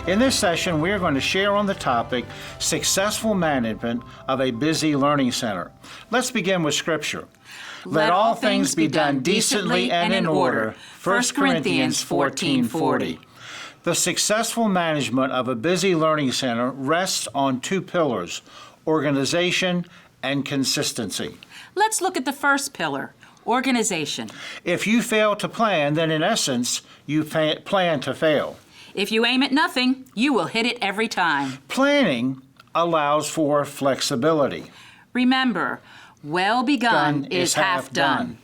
In this session, we are going to share on the topic, Successful Management of a Busy Learning Center. Let's begin with Scripture. Let all things be done decently and in order. 1 Corinthians 14:40. The successful management of a busy learning center rests on two pillars, organization and consistency. Let's look at the first pillar, organization. If you fail to plan, then in essence, you plan to fail. If you aim at nothing, you will hit it every time. Planning allows for flexibility. Remember, well begun is half done.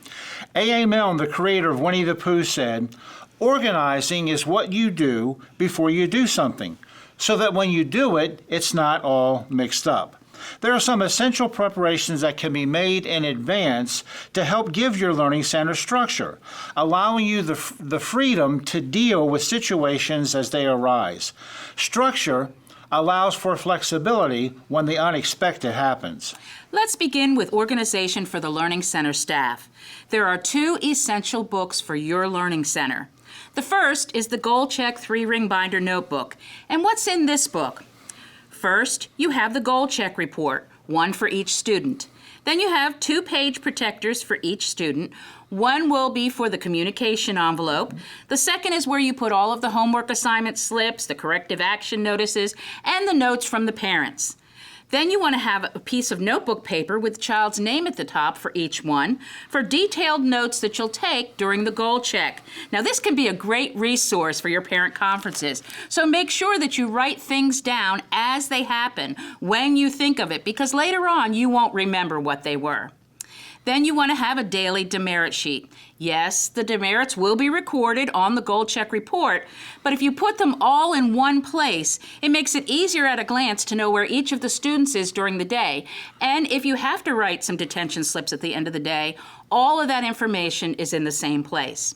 A.A. Milne, the creator of Winnie the Pooh, said, organizing is what you do before you do something, so that when you do it, it's not all mixed up. There are some essential preparations that can be made in advance to help give your learning center structure, allowing you the freedom to deal with situations as they arise. Structure allows for flexibility when the unexpected happens. Let's begin with organization for the Learning Center staff. There are two essential books for your Learning Center. The first is the Goal Check 3-ring binder notebook. And what's in this book? First, you have the Goal Check report, one for each student. Then you have 2-page protectors for each student. One will be for the communication envelope. The second is where you put all of the homework assignment slips, the corrective action notices, and the notes from the parents. Then you want to have a piece of notebook paper with the child's name at the top for each one for detailed notes that you'll take during the goal check. Now this can be a great resource for your parent conferences, so make sure that you write things down as they happen when you think of it, because later on you won't remember what they were. Then you want to have a daily demerit sheet. Yes, the demerits will be recorded on the goal check report, but if you put them all in one place, it makes it easier at a glance to know where each of the students is during the day. And if you have to write some detention slips at the end of the day, all of that information is in the same place.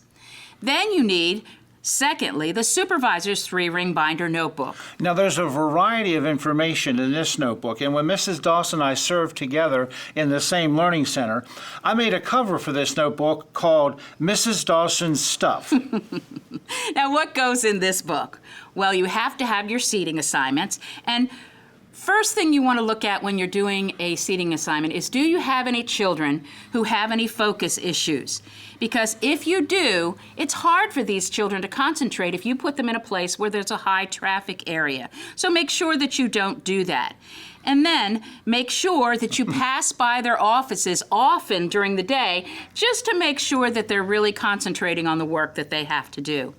Then you need, secondly, the supervisor's 3-ring binder notebook. Now, there's a variety of information in this notebook, and when Mrs. Dawson and I served together in the same learning center, I made a cover for this notebook called Mrs. Dawson's Stuff. Now, what goes in this book? Well, you have to have your seating assignments, and first thing you want to look at when you're doing a seating assignment is, do you have any children who have any focus issues? Because if you do, it's hard for these children to concentrate if you put them in a place where there's a high traffic area. So make sure that you don't do that. And then make sure that you pass by their offices often during the day just to make sure that they're really concentrating on the work that they have to do.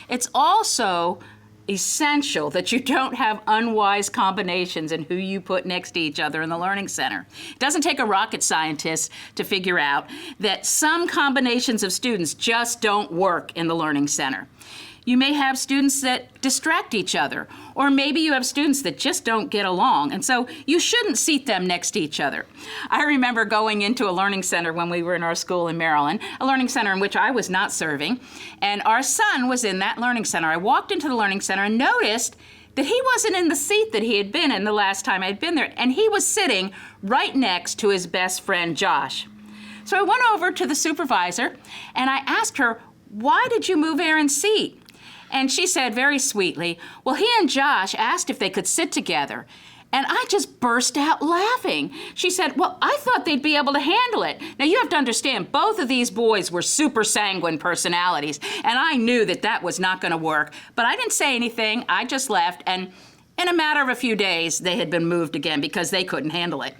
It's also essential that you don't have unwise combinations in who you put next to each other in the Learning Center. It doesn't take a rocket scientist to figure out that some combinations of students just don't work in the Learning Center. You may have students that distract each other, or maybe you have students that just don't get along, and so you shouldn't seat them next to each other. I remember going into a learning center when we were in our school in Maryland, a learning center in which I was not serving, and our son was in that learning center. I walked into the learning center and noticed that he wasn't in the seat that he had been in the last time I had been there, and he was sitting right next to his best friend, Josh. So I went over to the supervisor, and I asked her, "Why did you move Aaron's seat?" And she said very sweetly, "Well, he and Josh asked if they could sit together." And I just burst out laughing. She said, "Well, I thought they'd be able to handle it." Now, you have to understand, both of these boys were super sanguine personalities, and I knew that that was not going to work. But I didn't say anything. I just left, and in a matter of a few days, they had been moved again because they couldn't handle it.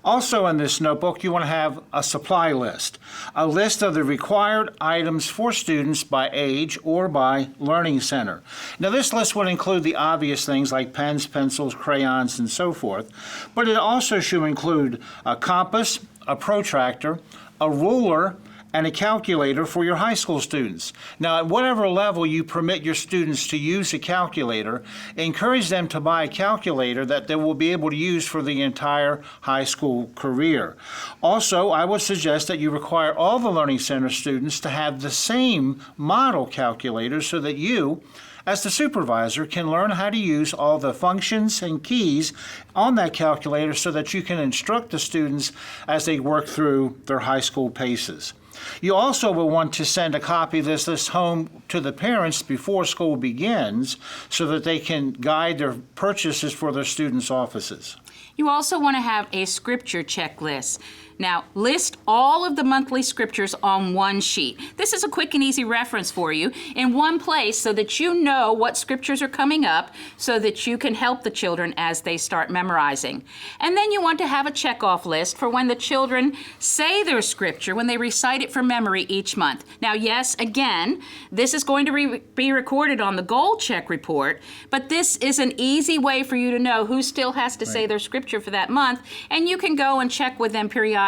Also in this notebook, you want to have a supply list, a list of the required items for students by age or by learning center. Now, this list would include the obvious things like pens, pencils, crayons, and so forth, but it also should include a compass, a protractor, a ruler, and a calculator for your high school students. Now, at whatever level you permit your students to use a calculator, encourage them to buy a calculator that they will be able to use for the entire high school career. Also, I would suggest that you require all the Learning Center students to have the same model calculator so that you, as the supervisor, can learn how to use all the functions and keys on that calculator so that you can instruct the students as they work through their high school paces. You also will want to send a copy of this list home to the parents before school begins so that they can guide their purchases for their students' offices. You also want to have a scripture checklist. Now, list all of the monthly scriptures on one sheet. This is a quick and easy reference for you in one place so that you know what scriptures are coming up so that you can help the children as they start memorizing. And then you want to have a checkoff list for when the children say their scripture, when they recite it from memory each month. Now, yes, again, this is going to be recorded on the goal check report, but this is an easy way for you to know who still has to say their scripture for that month, and you can go and check with them periodically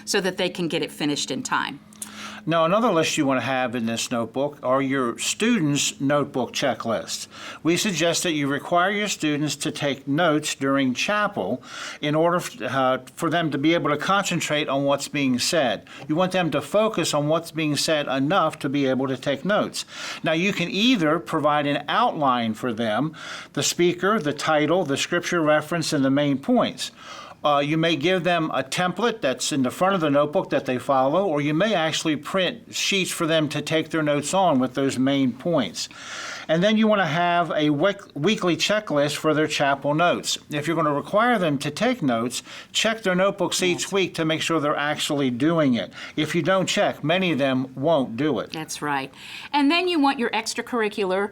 so that they can get it finished in time. Now, another list you want to have in this notebook are your students' notebook checklists. We suggest that you require your students to take notes during chapel in order for them to be able to concentrate on what's being said. You want them to focus on what's being said enough to be able to take notes. Now, you can either provide an outline for them, the speaker, the title, the scripture reference, and the main points. You may give them a template that's in the front of the notebook that they follow, or you may actually print sheets for them to take their notes on with those main points. And then you want to have a weekly checklist for their chapel notes. If you're going to require them to take notes, check their notebooks each week to make sure they're actually doing it. If you don't check, many of them won't do it. That's right. And then you want your extracurricular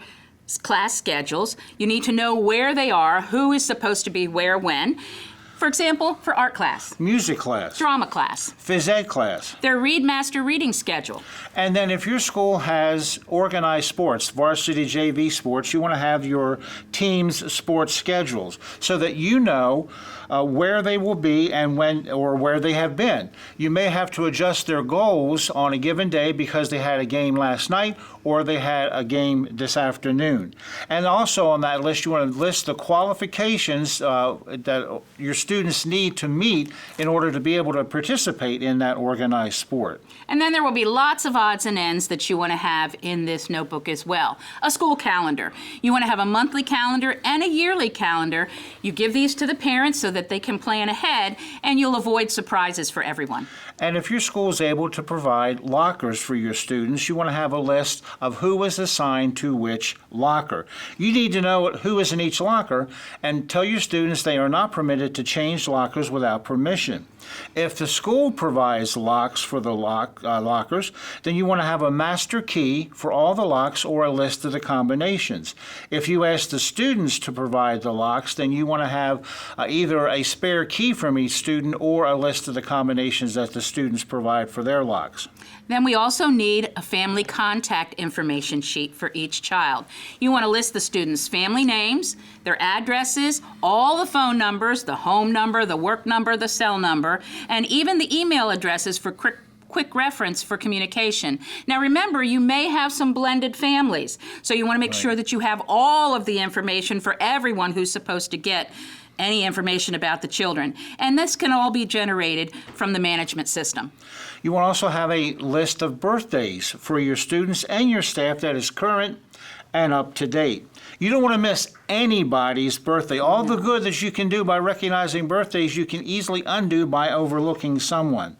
class schedules. You need to know where they are, who is supposed to be where, when. For example, for art class, Music class, drama class, phys ed class, their Read Master reading schedule. And then if your school has organized sports, varsity JV sports, you want to have your team's sports schedules so that you know where they will be and when or where they have been. You may have to adjust their goals on a given day because they had a game last night or they had a game this afternoon. And also on that list, you want to list the qualifications that your students need to meet in order to be able to participate in that organized sport. And then there will be lots of odds and ends that you want to have in this notebook as well. A school calendar. You want to have a monthly calendar and a yearly calendar. You give these to the parents so that they can plan ahead, and you'll avoid surprises for everyone. And if your school is able to provide lockers for your students, you want to have a list of who is assigned to which locker. You need to know who is in each locker and tell your students they are not permitted to change lockers without permission. If the school provides locks for the lockers, then you want to have a master key for all the locks or a list of the combinations. If you ask the students to provide the locks, then you want to have either a spare key from each student or a list of the combinations that the students provide for their locks. Then we also need a family contact information sheet for each child. You want to list the students' family names, their addresses, all the phone numbers, the home number, the work number, the cell number, and even the email addresses for quick reference for communication. Now remember, you may have some blended families, so you want to make sure that you have all of the information for everyone who's supposed to get any information about the children. And this can all be generated from the management system. You will also have a list of birthdays for your students and your staff that is current and up to date. You don't want to miss anybody's birthday. All the good that you can do by recognizing birthdays, you can easily undo by overlooking someone.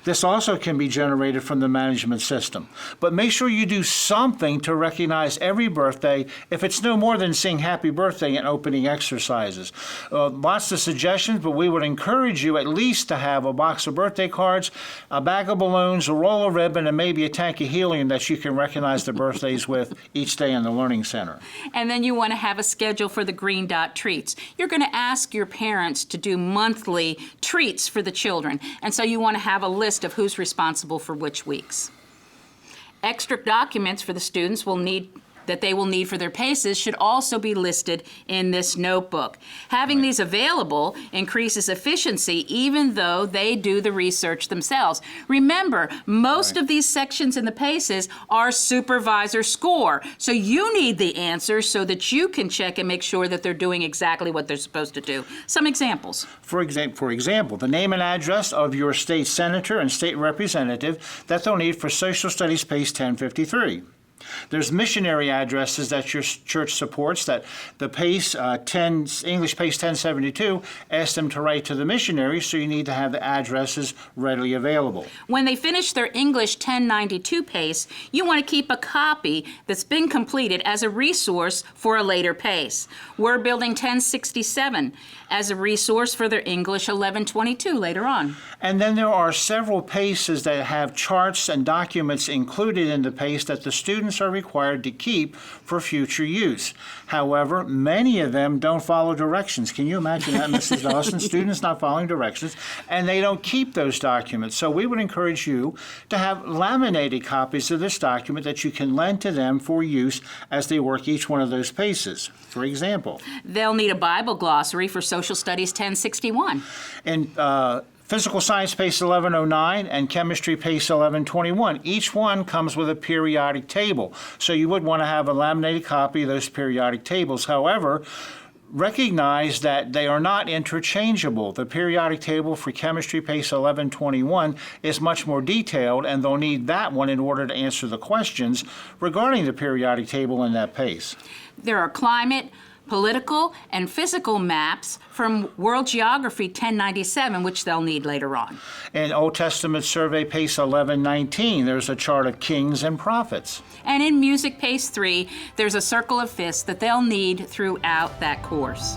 This also can be generated from the management system. But make sure you do something to recognize every birthday if it's no more than saying happy birthday and opening exercises. Lots of suggestions, but we would encourage you at least to have a box of birthday cards, a bag of balloons, a roll of ribbon, and maybe a tank of helium that you can recognize the birthdays with each day in the Learning Center. And then you want to have a schedule for the Green Dot treats. You're going to ask your parents to do monthly treats for the children, and so you want to have a list of who's responsible for which weeks. Extra documents for the students that they will need for their PACEs should also be listed in this notebook. Having these available increases efficiency even though they do the research themselves. Remember, most of these sections in the PACEs are supervisor score, so you need the answers so that you can check and make sure that they're doing exactly what they're supposed to do. Some examples. For example, the name and address of your state senator and state representative that they'll need for Social Studies PACE 1053. There's missionary addresses that your church supports that the PACE English PACE 1072 asks them to write to the missionary, so you need to have the addresses readily available. When they finish their English 1092 PACE, you want to keep a copy that's been completed as a resource for a later PACE. Word Building 1067 as a resource for their English 1122 later on. And then there are several PACEs that have charts and documents included in the PACE that the students are required to keep for future use. However, many of them don't follow directions. Can you imagine that, Mrs. Dawson? Students not following directions, and they don't keep those documents. So we would encourage you to have laminated copies of this document that you can lend to them for use as they work each one of those PACEs. For example, they'll need a Bible glossary for Social Studies 1061. In Physical Science PACE 1109 and Chemistry PACE 1121. Each one comes with a periodic table, so you would want to have a laminated copy of those periodic tables. However, recognize that they are not interchangeable. The periodic table for Chemistry PACE 1121 is much more detailed, and they'll need that one in order to answer the questions regarding the periodic table in that PACE. There are climate, political, and physical maps from World Geography 1097, which they'll need later on. In Old Testament Survey PACE 1119, there's a chart of kings and prophets. And in Music PACE 3, there's a circle of fists that they'll need throughout that course.